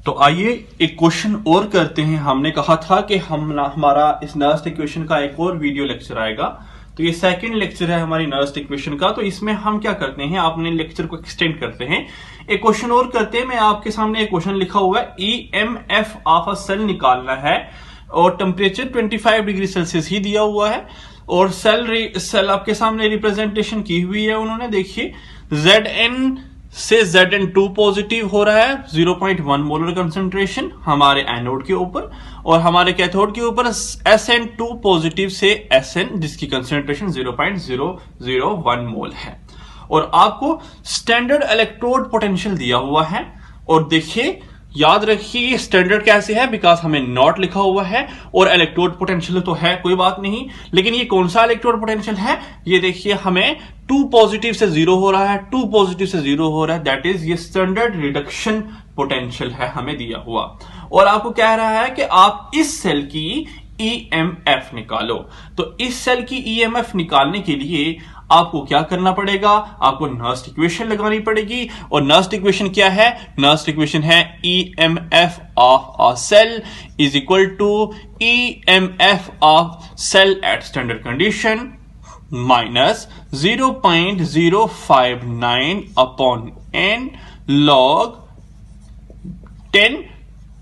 तो आइए एक क्वेश्चन और करते हैं। हमने कहा था कि हमारा इस नर्स्ड इक्वेशन का एक और वीडियो लेक्चर आएगा, तो ये सेकंड लेक्चर है हमारी नर्स्ड इक्वेशन का। तो इसमें हम क्या करते हैं, अपने लेक्चर को एक्सटेंड करते हैं, एक क्वेश्चन और करते हैं। मैं आपके सामने एक क्वेश्चन लिखा हुआ है, EMF ऑफ अ सेल निकालना है और टेम्परेचर 25 डिग्री सेल्सियस ही दिया हुआ है और सेल आपके सामने रिप्रेजेंटेशन की हुई है उन्होंने। देखिए Zn से Zn2 पॉजिटिव हो रहा है 0.1 मोलर कंसंट्रेशन हमारे एनोड के ऊपर, और हमारे कैथोड के ऊपर Sn2 पॉजिटिव से Sn जिसकी कंसंट्रेशन 0.001 मोल है। और आपको स्टैंडर्ड इलेक्ट्रोड पोटेंशियल दिया हुआ है। और देखिए याद रखिए स्टैंडर्ड कैसे है, बिकॉज हमें नॉट लिखा हुआ है और इलेक्ट्रोड पोटेंशियल तो है कोई बात नहीं, लेकिन ये कौन सा इलेक्ट्रोड पोटेंशियल है, ये देखिए हमें 2 पॉजिटिव से 0 हो रहा है, 2 पॉजिटिव से 0 हो रहा है, दैट इज ये स्टैंडर्ड रिडक्शन पोटेंशियल है हमें दिया हुआ। और आपको कह रहा है कि आप इस सेल की EMF निकालो। तो इस सेल की EMF निकालने के लिए आपको क्या करना पड़ेगा, आपको नर्स्ड इक्वेशन लगानी पड़ेगी। और नर्स्ड इक्वेशन क्या है, नर्स्ड इक्वेशन है EMF of a cell is equal to EMF of cell at standard condition minus 0.059 upon n log 10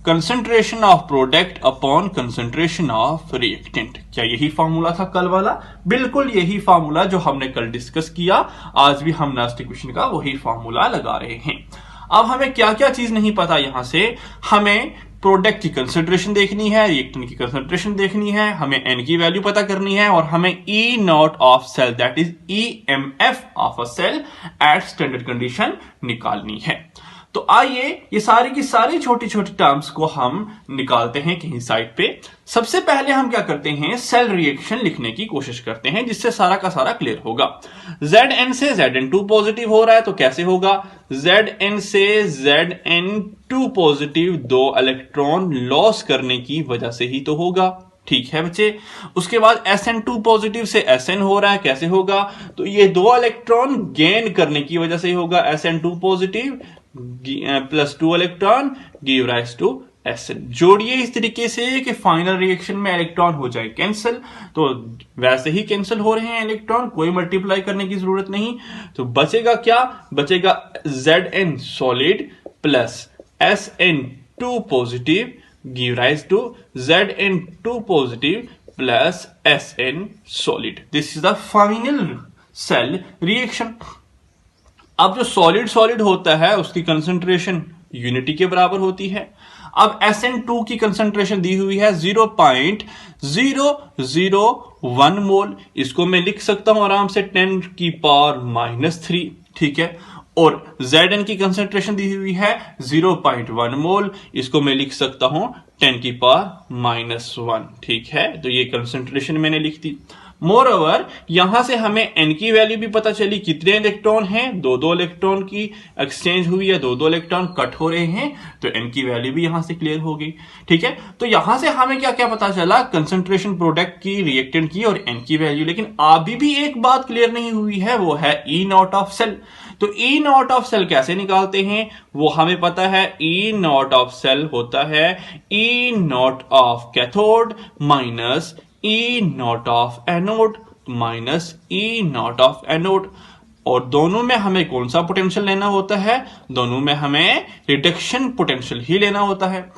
concentration of product upon concentration of reactant. क्या यही फार्मूला था कल वाला? बिल्कुल यही फार्मूला जो हमने कल डिस्कस किया, आज भी हम नर्स्ड इक्वेशन का वही फार्मूला लगा रहे हैं। अब हमें क्या क्या चीज नहीं पता, यहां से हमें प्रोडक्ट की कंसंट्रेशन देखनी है, रिएक्टेंट की कंसंट्रेशन देखनी है, हमें n की वैल्यू पता करनी है, और हमें E naught of cell that is EMF of a cell at standard condition निकालनी है। तो आइए ये सारी की सारी छोटी छोटी टर्म्स को हम निकालते हैं कहीं साइड पे। सबसे पहले हम क्या करते हैं, सेल रिएक्शन लिखने की कोशिश करते हैं जिससे सारा का सारा क्लियर होगा। Zn से Zn2 पॉजिटिव हो रहा है तो कैसे होगा, Zn से Zn2 पॉजिटिव 2 इलेक्ट्रॉन लॉस करने की वजह से ही तो होगा। ठीक है बच्चे। उसके बाद Sn2 पॉजिटिव से Sn हो रहा है, कैसे होगा, तो ये 2 इलेक्ट्रॉन गेन करने की वजह से ही होगा। Sn2 positive plus 2 electron give rise to Sn। जोड़िए इस तरीके से कि फाइनल रिएक्शन में इलेक्ट्रॉन हो जाए कैंसिल, तो वैसे ही कैंसिल हो रहे हैं इलेक्ट्रॉन, कोई मल्टीप्लाई करने की जरूरत नहीं। तो बचेगा क्या, बचेगा Zn solid plus Sn2 positive give rise to Zn2 positive plus Sn solid. This is the final cell reaction. अब जो सॉलिड सॉलिड होता है उसकी कंसंट्रेशन यूनिटी के बराबर होती है। अब Sn2 की कंसंट्रेशन दी हुई है 0.001 मोल, इसको मैं लिख सकता हूं आराम से 10 की पावर -3, ठीक है। और Zn की कंसंट्रेशन दी हुई है 0.1 मोल, इसको मैं लिख सकता हूं 10 की पावर -1, ठीक है। तो ये कंसंट्रेशन मैंने लिख दी। मोर ओवर यहां से हमें n की वैल्यू भी पता चली, कितने इलेक्ट्रॉन हैं, 2-2 इलेक्ट्रॉन की एक्सचेंज हुई है, 2-2 इलेक्ट्रॉन कट हो रहे हैं, तो n की वैल्यू भी यहां से क्लियर हो गई, ठीक है। तो यहां से हमें क्या क्या पता चला, कंसंट्रेशन प्रोडक्ट की, रिएक्टेंट की और n की वैल्यू। लेकिन अभी भी एक बात क्लियर नहीं हुई है, वो है E नॉट ऑफ सेल। तो E नॉट ऑफ सेल कैसे निकालते हैं, वो हमें पता है। E नॉट ऑफ सेल होता है E naught of cathode minus E naught of anode minus E naught of anode. और दोनों में हमें कौन सा पोटेंशियल लेना होता है, दोनों में हमें रिडक्शन पोटेंशियल ही लेना होता है।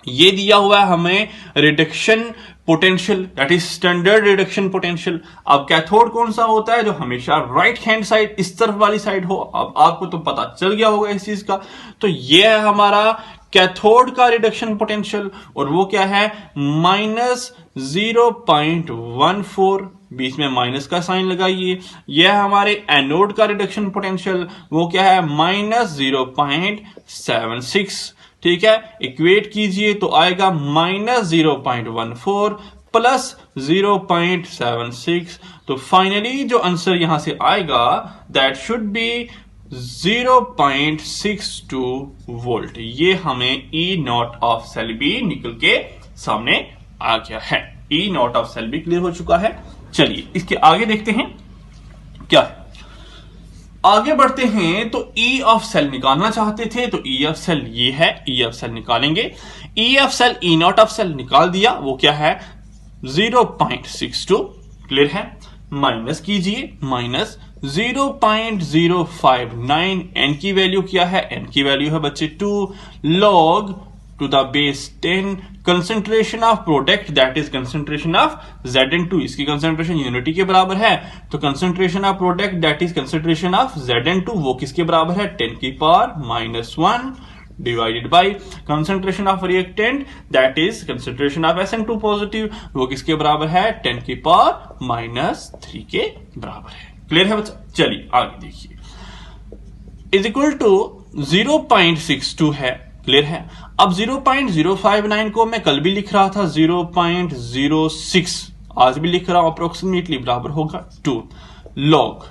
ये दिया हुआ है हमें reduction potential, that is standard reduction potential. अब कैथोड कौन सा होता है, जो हमेशा राइट हैंड साइड, इस तरफ वाली साइड हो। अब आपको तो पता चल गया होगा इस चीज का। तो ये है हमारा कैथोड का रिडक्शन पोटेंशियल, और वो क्या है, -0.14, बीच में माइनस का साइन लगाइए। यह है हमारे एनोड का रिडक्शन पोटेंशियल, वो क्या है, -0.76, ठीक है। इक्वेट कीजिए तो आएगा -0.14 प्लस 0.76। तो फाइनली जो आंसर यहां से आएगा दैट शुड बी 0.62 वोल्ट। ये हमें E नॉट ऑफ सेल भी निकल के सामने आ गया है। ई नॉट ऑफ सेल भी क्लियर हो चुका है। चलिए इसके आगे देखते हैं क्या है। आगे बढ़ते हैं तो ई ऑफ सेल निकालना चाहते थे, तो ई ऑफ सेल ये है, ई ऑफ सेल निकालेंगे। E of cell E naught of cell निकाल दिया, वो क्या है 0.62 क्लियर है। माइनस कीजिए, माइनस 0.059, एन की वैल्यू क्या है, एन की वैल्यू है बच्चे 2 log to the base 10 concentration of product that is concentration of Zn2, इसकी कंसंट्रेशन यूनिटी के बराबर है, तो concentration of product that is concentration of Zn2 वो किसके बराबर है 10 की power -1 divided by concentration of reactant that is concentration of Sn2 positive वो किसके बराबर है 10 की पावर -3 के बराबर है। क्लियर है बच्चा। चलिए आगे देखिए, इज इक्वल टू 0.62 है, क्लियर है। अब 0.059 को मैं कल भी लिख रहा था 0.06, आज भी लिख रहा हूं, अप्रोक्सीमेटली बराबर होगा 2 log।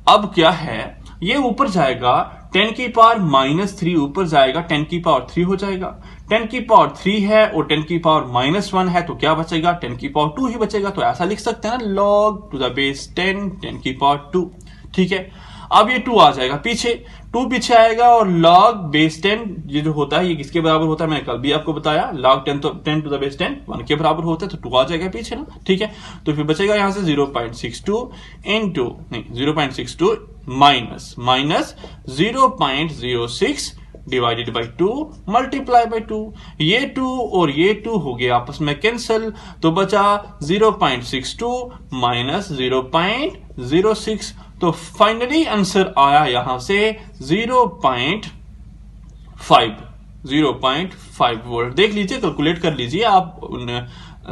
अब क्या है, ये ऊपर जाएगा 10 की पावर -3 ऊपर जाएगा 10 की पावर 3 हो जाएगा। 10 की पावर 3 है और 10 की पावर -1 है, तो क्या बचेगा 10 की पावर 2 ही बचेगा। तो ऐसा लिख सकते हैं ना log टू द बेस 10 की पावर 2, ठीक है। अब ये 2 आ जाएगा पीछे, 2 पीछे आएगा और log बेस 10 ये जो होता है ये किसके बराबर होता है, मैंने कल भी आपको बताया log 10 टू द बेस 10 1 के बराबर होता है, तो 2 आ जाएगा पीछे ना, ठीक है। तो फिर बचेगा यहां से 0.62 into 0.62 minus 0.06 divided by 2 multiply by 2, ये 2 और ये 2 हो गए आपस में कैंसिल, तो बचा 0.62 माइनस 0.06, तो फाइनली आंसर आया यहां से 0.5 वोल्ट। देख लीजिए, कैलकुलेट कर लीजिए आप,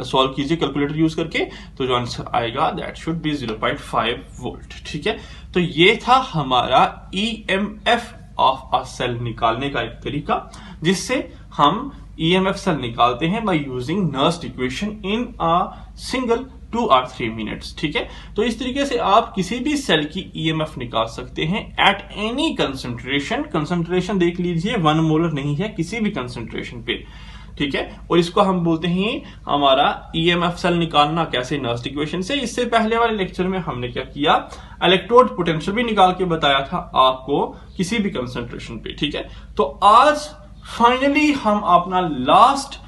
सॉल्व कीजिए कैलकुलेटर यूज करके, तो जो आंसर आएगा दैट शुड बी 0.5 वोल्ट, ठीक है। तो ये था हमारा ईएमएफ ऑफ अ सेल निकालने का एक तरीका, जिससे हम ईएमएफ सेल निकालते हैं by using Nernst equation in a single 2 or 3 minutes, ठीक है। तो इस तरीके से आप किसी भी सेल की ईएमएफ निकाल सकते हैं एट एनी कंसंट्रेशन। कंसंट्रेशन देख लीजिए 1 मोलर नहीं है, किसी भी कंसंट्रेशन पे, ठीक है। और इसको हम बोलते हैं हमारा ईएमएफ सेल निकालना कैसे, नर्स्ट इक्वेशन से। इससे पहले वाले लेक्चर में हमने क्या किया, इलेक्ट्रोड पोटेंशियल भी निकाल के बताया था आपको किसी भी कंसंट्रेशन पे, ठीक है। तो आज फाइनली हम अपना लास्ट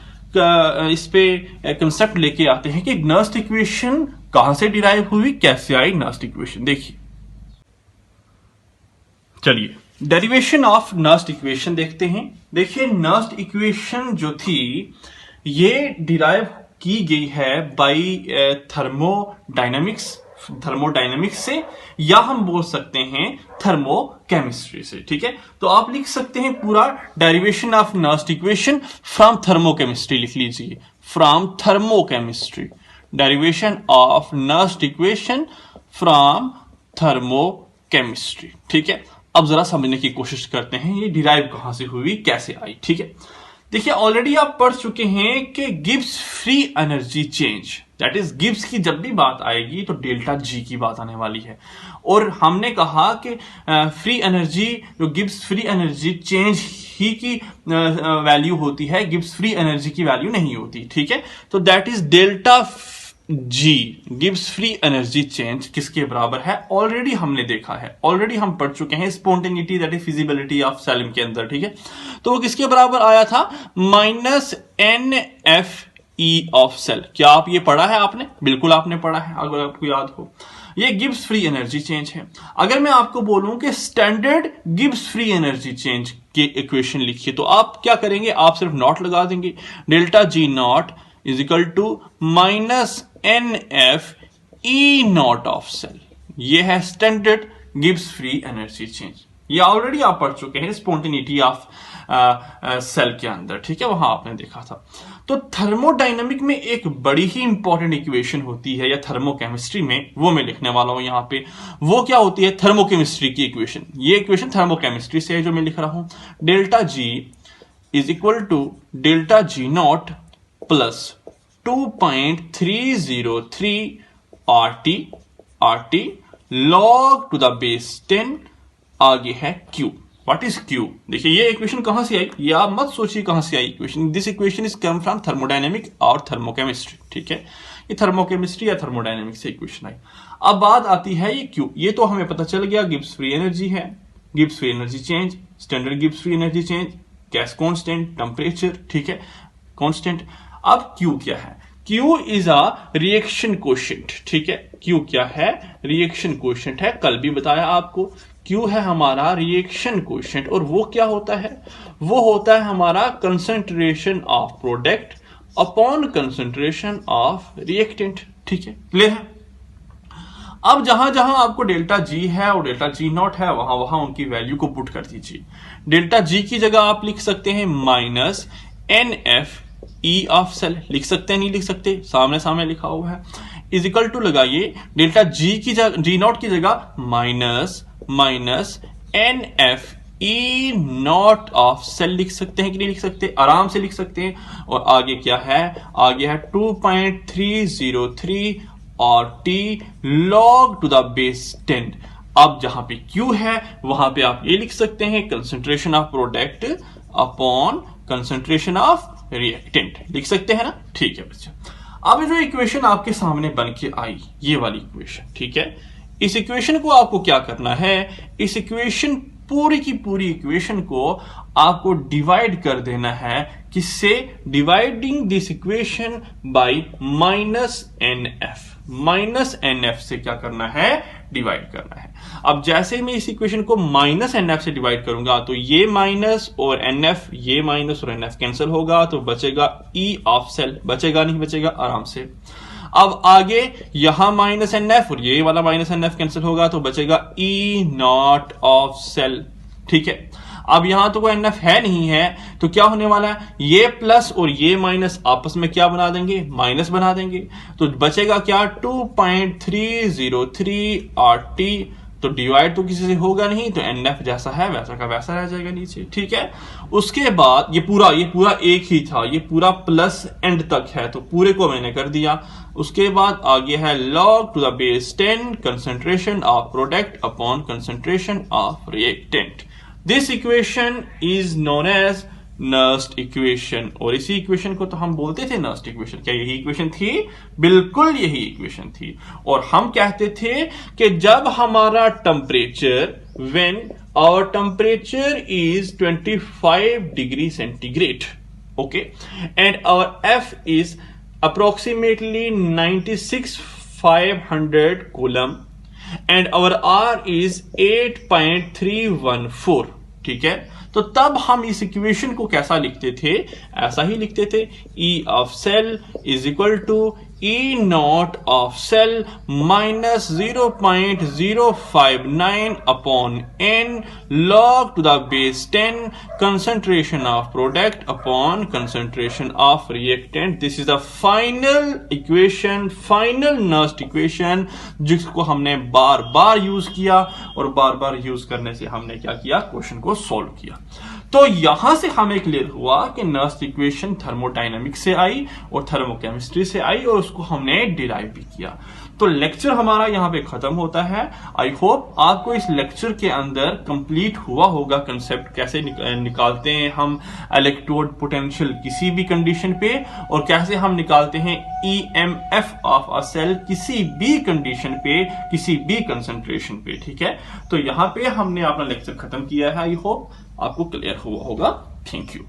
इस पे कंसेप्ट लेके आते हैं कि नर्स्ट इक्वेशन कहां से डिराइव हुई, कैसे आई नर्स्ट इक्वेशन। देखिए, चलिए डेरिवेशन ऑफ नर्स्ट इक्वेशन देखते हैं। देखिए नर्स्ट इक्वेशन जो थी ये डिराइव की गई है बाय थर्मोडायनेमिक्स से, या हम बोल सकते हैं थर्मोकेमिस्ट्री से, ठीक है। तो आप लिख सकते हैं पूरा derivation of Nernst equation from thermochemistry, लिख लीजिए from thermochemistry, derivation of Nernst equation from thermochemistry, ठीक है। अब जरा समझने की कोशिश करते हैं ये डिराइव कहां से हुई, कैसे आई, ठीक है। देखिए ऑलरेडी आप पढ़ चुके हैं कि Gibbs free energy change, that is Gibbs की जब भी बात आएगी तो डेल्टा जी की बात आने वाली है। और हमने कहा कि फ्री एनर्जी, जो गिब्स फ्री एनर्जी चेंज ही की वैल्यू होती है, गिब्स फ्री एनर्जी की वैल्यू नहीं होती, ठीक है। तो that is delta G, Gibbs free energy change किसके बराबर है, ऑलरेडी हमने देखा है, ऑलरेडी हम पढ़ चुके हैं spontaneity that is feasibility of cell के अंदर, ठीक है। तो वो किसके बराबर आया था, -NFE ऑफ सेल। क्या आप ये पढ़ा है आपने, बिल्कुल आपने पढ़ा है, अगर आपको याद हो। ये गिब्स फ्री एनर्जी चेंज है। अगर मैं आपको बोलूं कि standard Gibbs free energy change की इक्वेशन लिखिए, तो आप क्या करेंगे, आप सिर्फ नॉट लगा देंगे, delta G naught is equal to -NFE naught of cell. ये है standard Gibbs free energy change. ये ऑलरेडी आप पढ़ चुके हैं स्पॉन्टेनिटी ऑफ सेल के अंदर, ठीक है, वहां आपने देखा था। तो थर्मोडायनेमिक में एक बड़ी ही इंपॉर्टेंट इक्वेशन होती है, या थर्मोकेमिस्ट्री में, वो मैं लिखने वाला हूं यहां पे। वो क्या होती है, थर्मोकेमिस्ट्री की इक्वेशन। ये इक्वेशन थर्मोकेमिस्ट्री से है जो मैं लिख रहा हूं, delta G is equal to delta G naught plus 2.303 RT log to the base 10, आगे है Q, व्हाट इज क्यू? देखिए ये इक्वेशन कहां से आई, ये आप मत सोचिए कहां से आई equation. This equation is come from thermodynamic और थर्मोकेमिस्ट्री, ठीक है, ये थर्मोकेमिस्ट्री या थर्मोडायनेमिक से इक्वेशन आई। अब बात आती है ये क्यू, ये तो हमें पता चल गया गिब्स फ्री एनर्जी है, Gibbs free energy change, standard Gibbs free energy change, gas constant, temperature, ठीक है, कांस्टेंट। अब क्यू क्या है? Q is a reaction quotient, ठीक है, क्यू क्या है? रिएक्शन कोशेंट है, कल भी बताया आपको। क्यू है हमारा रिएक्शन कोशेंट, और वो क्या होता है? वो होता है हमारा concentration of product upon concentration of reactant, ठीक है, क्लियर है? अब जहां जहां आपको डेल्टा जी है और डेल्टा जी नॉट है, वहां वहां उनकी वैल्यू को पुट कर दीजिए। डेल्टा जी की जगह आप लिख सकते हैं minus N F E of cell, लिख सकते हैं, नहीं लिख सकते, सामने सामने लिखा हुआ है, इज इक्वल टू लगाइए डेल्टा जी की जगह, जी नॉट की जगह minus N F E naught of cell लिख सकते हैं कि नहीं लिख सकते? आराम से लिख सकते हैं। और आगे क्या है? आगे है 2.303 और T log to the base 10। अब जहां पे Q है वहां पे आप ये लिख सकते हैं concentration of product upon concentration of reactant, लिख सकते हैं ना, ठीक है बच्चा। अब जो इक्वेशन आपके सामने बन के आई, ये वाली इक्वेशन, ठीक है, इस इक्वेशन को आपको क्या करना है? इस इक्वेशन पूरी की पूरी इक्वेशन को आपको डिवाइड कर देना है, किससे? Dividing this equation by minus N F से क्या करना है? डिवाइड करना है। अब जैसे मैं इस इक्वेशन को माइनस एन एफ से डिवाइड करूंगा तो ये माइनस और एन एफ, ये माइनस और एन एफ कैंसिल होगा, तो बचेगा ई ऑफ सेल, बचेगा नहीं बचेगा? आराम से। अब आगे यहां माइनस एन एफ और ये वाला माइनस एन एफ कैंसिल होगा, तो बचेगा ई नॉट ऑफ सेल, ठीक है। अब यहां तो कोई एन एफ है नहीं है, तो क्या होने वाला है? ये प्लस और ये माइनस आपस में क्या बना देंगे? माइनस बना देंगे। तो बचेगा क्या? 2.303 आर टी, तो डिवाइड तो किसी से होगा नहीं, तो एन एफ जैसा है वैसा का वैसा रह जाएगा नीचे, ठीक है। उसके बाद ये पूरा एक ही था, ये पूरा प्लस एंड तक है, तो पूरे को मैंने कर दिया। उसके बाद आगे है log to the base 10 concentration of product upon concentration of reactant. This equation is known as Nernst equation, और इसी इक्वेशन को तो हम बोलते थे नर्स्ट इक्वेशन। क्या यही इक्वेशन थी? बिल्कुल यही इक्वेशन थी। और हम कहते थे कि जब हमारा temperature, when our temperature is 25 degree centigrade, okay, and our F is approximately 96,500 coulomb and our R is 8.314, ठीक है। तो तब हम इस इक्वेशन को कैसा लिखते थे? ऐसा ही लिखते थे, E of cell is equal to E naught of cell minus 0.059 upon n log to the base 10 concentration of product upon concentration of reactant. This is the final equation, final Nernst equation, जिसको हमने बार बार use किया, और बार बार use करने से हमने क्या किया? Question को सॉल्व किया। तो यहां से हमें क्लियर हुआ कि नर्स्ट इक्वेशन थर्मोडायनामिक्स से आई और थर्मोकेमिस्ट्री से आई, और उसको हमने डिराइव भी किया। तो लेक्चर हमारा यहां पे खत्म होता है। आई होप आपको इस लेक्चर के अंदर कंप्लीट हुआ होगा कंसेप्ट, कैसे निकालते हैं हम इलेक्ट्रोड पोटेंशियल किसी भी कंडीशन पे, और कैसे हम निकालते हैं EMF ऑफ अ सेल किसी भी कंडीशन पे, किसी भी कंसंट्रेशन पे, ठीक है। तो यहां पे हमने अपना लेक्चर खत्म किया है। आई होप आपको क्लियर हुआ होगा। Thank you.